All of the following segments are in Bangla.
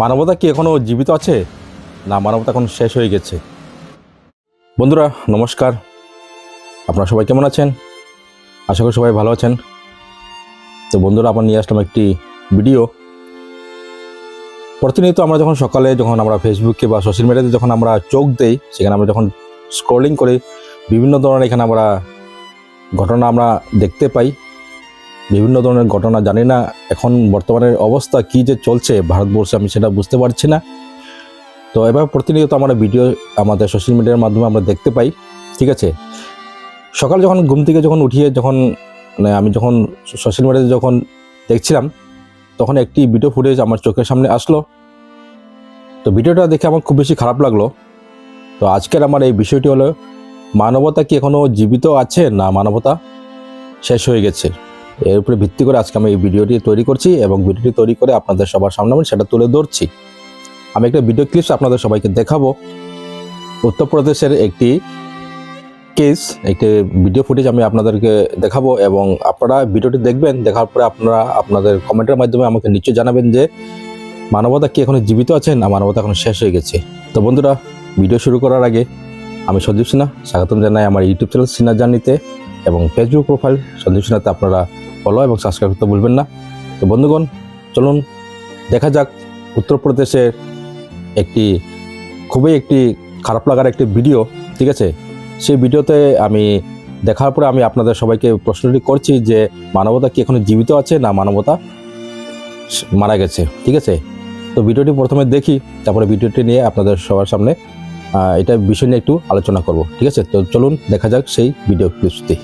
মানবতা কি এখনও জীবিত আছে, না মানবতা এখন শেষ হয়ে গেছে? বন্ধুরা নমস্কার, আপনারা সবাই কেমন আছেন? আশা করি সবাই ভালো আছেন। তো বন্ধুরা, আবার নিয়ে আসলাম একটি ভিডিও। প্রতিনিয়ত আমরা যখন সকালে আমরা ফেসবুকে বা সোশ্যাল মিডিয়াতে যখন আমরা চোখ দেই, সেখানে আমরা যখন স্ক্রলিং করি, বিভিন্ন ধরনের এখানে আমরা ঘটনা আমরা দেখতে পাই। বিভিন্ন ধরনের ঘটনা, জানি না এখন বর্তমানের অবস্থা কী যে চলছে ভারতবর্ষে, আমি সেটা বুঝতে পারছি না। তো এবার প্রতিনিয়ত আমরা ভিডিও আমাদের সোশ্যাল মিডিয়ার মাধ্যমে আমরা দেখতে পাই। ঠিক আছে, সকালে যখন ঘুম থেকে উঠিয়ে আমি যখন সোশ্যাল মিডিয়াতে যখন দেখছিলাম, তখন একটি ভিডিও ফুটেজ আমার চোখের সামনে আসলো। তো ভিডিওটা দেখে আমার খুব বেশি খারাপ লাগলো। তো আজকের আমার এই বিষয়টি হলো, মানবতা কি এখনও জীবিত আছে, না মানবতা শেষ হয়ে গেছে? এর উপরে ভিত্তি করে আজকে আমি এই ভিডিওটি তৈরি করছি, এবং ভিডিওটি তৈরি করে আপনাদের সবার সামনে আমি সেটা তুলে ধরছি। আমি একটা ভিডিও ক্লিপস আপনাদের সবাইকে দেখাবো। উত্তরপ্রদেশের একটি কেস, একটি ভিডিও ফুটেজ আমি আপনাদেরকে দেখাবো, এবং আপনারা ভিডিওটি দেখবেন। দেখার পরে আপনারা আপনাদের কমেন্টের মাধ্যমে আমাকে নিশ্চয়ই জানাবেন যে মানবতা কি এখনো জীবিত আছে, না মানবতা এখন শেষ হয়ে গেছে। তো বন্ধুরা, ভিডিও শুরু করার আগে আমি সঞ্জীব সিনহা স্বাগতম জানাই আমার ইউটিউব চ্যানেল সিনহা জার্নিতে, এবং ফেসবুক প্রোফাইল সঞ্জীব সিনহাতে আপনারা ফলো এবং সাবস্ক্রাইব করতে ভুলবেন না। তো বন্ধুগণ, চলুন দেখা যাক উত্তরপ্রদেশের খুবই খারাপ লাগার একটি ভিডিও। ঠিক আছে, সেই ভিডিওতে আমি দেখার পরে আমি আপনাদের সবাইকে প্রশ্নটি করছি যে মানবতা কি এখনো জীবিত আছে, না মানবতা মারা গেছে? ঠিক আছে, তো ভিডিওটি প্রথমে দেখি, তারপরে ভিডিওটি নিয়ে আপনাদের সবার সামনে এটা বিষয় নিয়ে একটু আলোচনা করব। ঠিক আছে, তো চলুন দেখা যাক সেই ভিডিও ক্লিপসটি।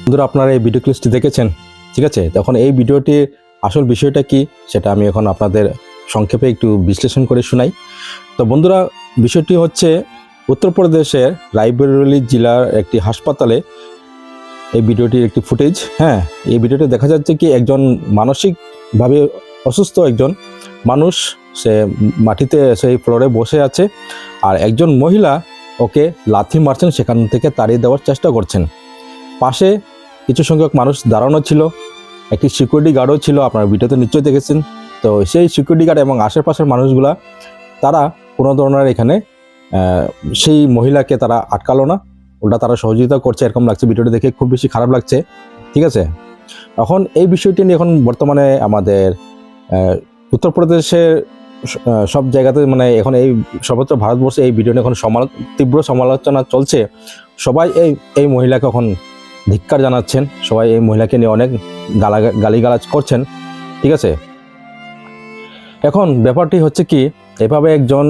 বন্ধুরা, আপনারা এই ভিডিও ক্লিপসটি দেখেছেন। ঠিক আছে, তখন এই ভিডিওটির আসল বিষয়টা কি সেটা আমি এখন আপনাদের সংক্ষেপে একটু বিশ্লেষণ করে শোনাই। তো বন্ধুরা, বিষয়টি হচ্ছে উত্তরপ্রদেশের রায়বেরেলি জেলার একটি হাসপাতালে এই ভিডিওটির একটি ফুটেজ। হ্যাঁ, এই ভিডিওটি দেখা যাচ্ছে কি একজন মানসিকভাবে অসুস্থ একজন মানুষ, সে মাটিতে সেই ফ্লোরে বসে আছে, আর একজন মহিলা ওকে লাথি মারছেন, সেখান থেকে তাড়িয়ে দেওয়ার চেষ্টা করছেন। পাশে কিছু সংখ্যক মানুষ দাঁড়ানো ছিল, একটি সিকিউরিটি গার্ডও ছিল, আপনারা ভিডিওতে নিশ্চয়ই দেখেছেন। তো সেই সিকিউরিটি গার্ড এবং আশেপাশের মানুষগুলা, তারা কোনো ধরনের এখানে সেই মহিলাকে তারা আটকালো না, উল্টা তারা সহযোগিতা করছে, এরকম লাগছে। ভিডিওটি দেখে খুব বেশি খারাপ লাগছে। ঠিক আছে, এখন এই বিষয়টি নিয়ে এখন বর্তমানে আমাদের উত্তরপ্রদেশের সব জায়গাতে, এখন এই সর্বত্র ভারতবর্ষে এই ভিডিও নিয়ে এখন তীব্র সমালোচনা চলছে। সবাই এই মহিলাকে এখন ধিক্কার জানাচ্ছেন, সবাই এই মহিলাকে নিয়ে অনেক গালিগালাজ করছেন। ঠিক আছে, এখন ব্যাপারটি হচ্ছে কি, এভাবে একজন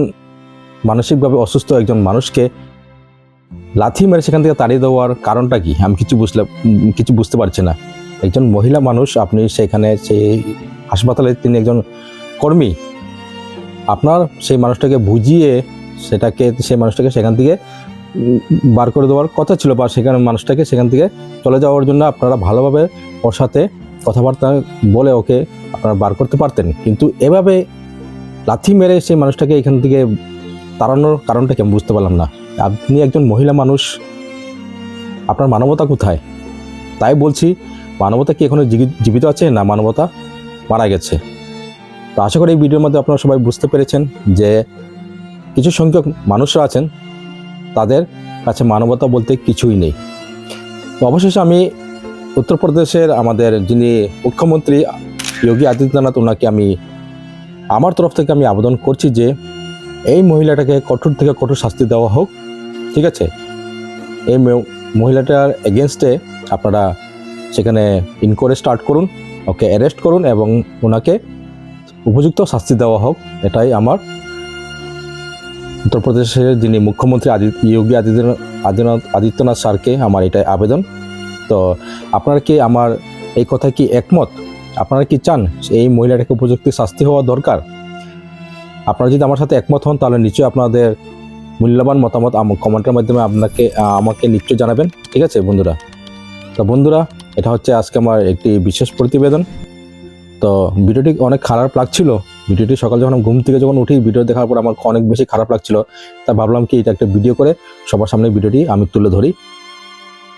মানসিকভাবে অসুস্থ একজন মানুষকে লাথি মেরে সেখান থেকে তাড়িয়ে দেওয়ার কারণটা কি, আমি কিছু বুঝতে পারছি না। একজন মহিলা মানুষ, আপনি সেখানে সেই হাসপাতালে তিনি একজন কর্মী, আপনার সেই মানুষটাকে বুঝিয়ে সেই মানুষটাকে সেখান থেকে বার করে দেওয়ার কথা ছিল, বা মানুষটাকে সেখান থেকে চলে যাওয়ার জন্য আপনারা ভালোভাবে ওর সাথে কথাবার্তা বলে ওকে আপনারা বার করতে পারতেন। কিন্তু এভাবে লাথি মেরে সেই মানুষটাকে এখান থেকে তাড়ানোর কারণটা কি আমি বুঝতে পারলাম না। আপনি একজন মহিলা মানুষ, আপনার মানবতা কোথায়? তাই বলছি, মানবতা কি এখনো জীবিত আছে, না মানবতা মারা গেছে? তো আশা করি এই ভিডিওর মধ্যে আপনারা সবাই বুঝতে পেরেছেন যে কিছু সংখ্যক মানুষরা আছেন, তাদের কাছে মানবতা বলতে কিছুই নেই। তো অবশেষে আমি উত্তরপ্রদেশের আমাদের যিনি মুখ্যমন্ত্রী যোগী আদিত্যনাথ, ওনাকে আমি আমার তরফ থেকে আমি আবেদন করছি যে এই মহিলাটাকে কঠোর থেকে কঠোর শাস্তি দেওয়া হোক, ঠিক আছে। এই মহিলাটার এগেনস্টে আপনারা সেখানে ইনকোয়ারি স্টার্ট করুন, ওকে অ্যারেস্ট করুন এবং ওনাকে উপযুক্ত শাস্তি দেওয়া হোক। এটাই আমার উত্তরপ্রদেশের যিনি মুখ্যমন্ত্রী যোগী আদিত্যনাথ স্যারকে আমার এটাই আবেদন। তো আপনারা কি আমার এই কথা কি একমত? আপনারা কি চান এই মহিলাটাকে উপযুক্ত শাস্তি হওয়া দরকার? আপনারা যদি আমার সাথে একমত হন তাহলে নিশ্চয়ই আপনাদের মূল্যবান মতামত কমেন্টের মাধ্যমে আমাকে নিশ্চয়ই জানাবেন, ঠিক আছে বন্ধুরা। তো বন্ধুরা, এটা হচ্ছে আজকে আমার একটি বিশেষ প্রতিবেদন। তো ভিডিওটি অনেক খারাপ লাগছিল, ভিডিওটি সকাল যখন ঘুম থেকে যখন উঠি ভিডিও দেখার পর আমার অনেক বেশি খারাপ লাগছিল। তা ভাবলাম কি এটা একটা ভিডিও করে সবার সামনে ভিডিওটি আমি তুলে ধরি,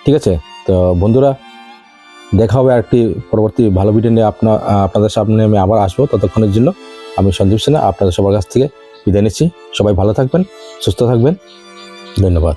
ঠিক আছে। তো বন্ধুরা, দেখা হবে আরেকটি পরবর্তী ভালো ভিডিও নিয়ে আপনাদের সামনে আমি আবার আসবো। ততক্ষণের জন্য আমি সঞ্জীব সিনহা আপনাদের সবার কাছ থেকে বিদায় নিচ্ছি। সবাই ভালো থাকবেন, সুস্থ থাকবেন, ধন্যবাদ।